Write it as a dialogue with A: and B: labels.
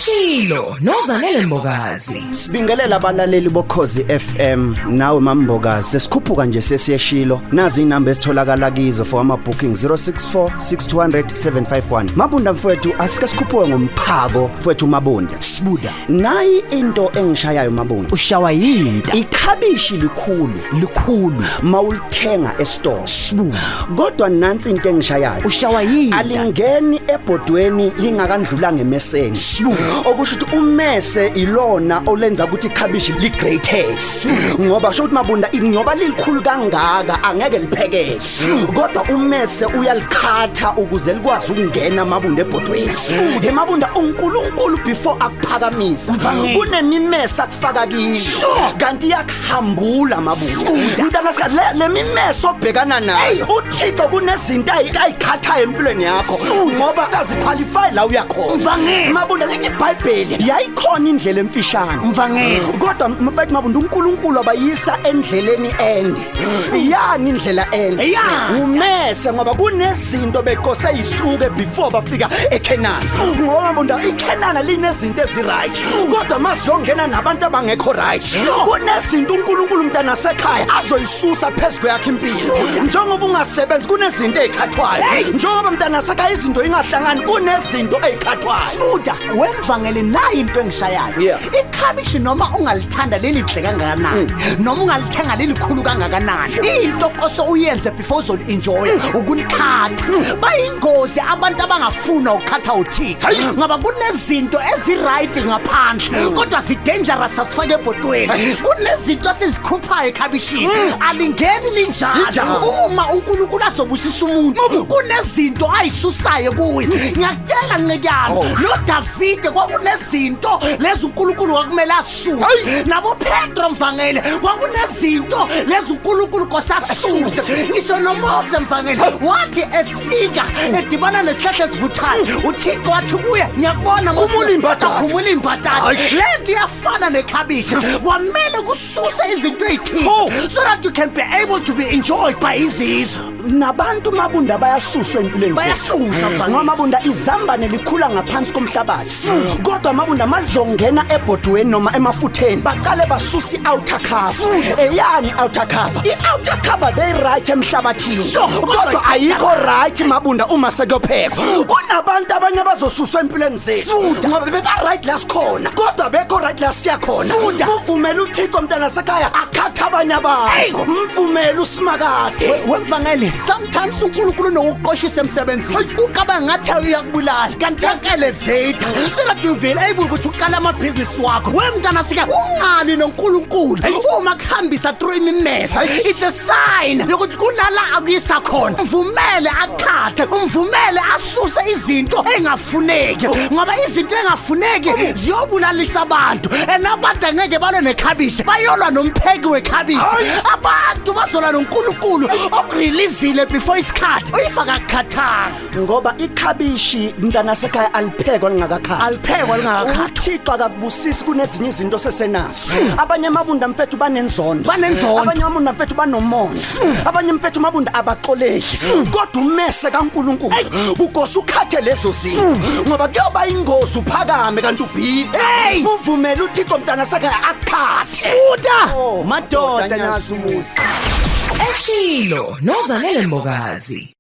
A: Eshilo, No-Zanele Mbokazi.
B: Sibingelela abalaleli bokhozi FM nawe Mbokazi sesikhuphuka nje sesiyeshilo nazi inamba esitholakala kizo for ama booking 064 6200 751 Mabunda mfowethu asike sikhuphuke ngomphako mfowethu Mabunda
C: Sibuda
B: nayi into engishayayo Mabunda
C: ushawa yinto
B: ikhabishi likhulu mawulithenga e-store
C: Sibuda
B: kodwa nansi into engishayayo
C: ushawa yinto
B: alingeni ebhodweni lingakandlula ngemeseni okusho ukuthi umese ilona olenza ukuthi ikhabishi ligreatex ngoba sho ukuthi Mabunda inyoba lilikhulu kangaka angeke liphekeze kodwa umese uyalikhatha ukuze likwazi ukungena Mabunda ebhodweni Mabunda uNkulunkulu before akuphakamisa kunemimesa akufaka kiyo kanti yakhambula Mabunda mntana sika le mimesa obhekana nayo uThixo kunezinto ayikhathayo empilweni yakho ngoba aziqualify la uyakhona Mabunda lithi iBhayibheli yayikhona indlela emfishane kodwa mfethu Mabunda uNkulunkulu abayisa endleleni ende yani indlela ende umese ngoba kunezinto bekose yisuke before bafika eKenani ngoba Mabunda iKenani linezinto eziright kodwa masiyongena nabantu abangekho right kunezinto uNkulunkulu mntana sekhaya azoyisusa phezulu yakhe impilo njengoba ungasebenzi kunezinto ezikhathwayo njengoba mntana sekhaya izinto ingahlangani kunezinto ezikhathwayo
C: Sibuda wemvangeli nayi into engishayayo ikhabishi noma ungalithanda lelihle kangakanani noma ungalithenga lelikhulu kangakanani into koso uyenze before uzoli enjoy ukulikhatha bayingozi abantu abangafuna ukukhatha uThixo ngoba kunezinto eziright ngaphandle kodwa zi dangerous asifake ebhodweni kunezinto esizikhuphayo ekhabishini alingeni linjalo uma uNkulunkulu azobusisa umuntu kunezinto ayisusayo kuye ngiyakutshela ncekyana lo David kwakunezinto lezi uNkulunkulu wakumele asuse nabo Petro mvangeli kwakunezinto lezi uNkulunkulu kosasuse ngisho noMose mvangeli wathi efika edibana nesihlahla esivuthayo uThixo wathi kuye ngiyakubona khumula imbatata lento iyafana nekhabishi kwamele kususe izinto ezithile so that you can be able to be enjoyed by izizwe
B: nabantu Mabunda bayasuswa empilweni
C: bayasusa
B: ngoba Mabunda izambane likhula ngaphansi komhlabathi kodwa Mabunda malizongena ebhodweni noma emafutheni baqale basusa i-outer cover eyani outer cover i-outer cover be right emhlabathini kodwa ayikho right Mabunda uma sekuyophekwa kunabantu abanye abazosuswa empilweni zethu ngoba beba right la sikhona kodwa bekho right la siya khona uvumela uThixo mntana sekhaya akhatha abanye abantu mvumela usimakade
C: wemvangeli sometimes uNkulunkulu nokuqoshisa emsebenzini uqaba ngathi uyakubulala kanti elevate so that you be able ukuthi uqala ama business wakho wemntana sika ungali noNkulunkulu uma kuhambisa through imimesa it's a sign yokuthi kunala akuyisa khona mvumele akhathe umvumele asuse izinto engafuneki ngoba izinto engafuneki ziyobulalisa abantu enabantu angeke balwe nekhabishi bayolwa nompheki wekhabishi abantu bazola noNkulunkulu okureleasile before isikhathi uyifaka kukhathanga
B: ngoba ikhabishi mntana sekhaya aliphekwa lingakakhathi uThixo akubusisi kunezinye izinto sesenazo abanye Mabunda mfethu banenzondo abanye Mabunda mfethu banomonde abanye mfethu Mabunda abaxoleki kodwa umese kaNkulunkulu kugosa ukhathe lezo zinto ngoba kuyoba ingozi uphakame kanti ubhide uvumela uThixo mntana sekhaya akhathe
C: Madoda nyasumuzi
A: Eshilo, No-Zanele Mbokazi.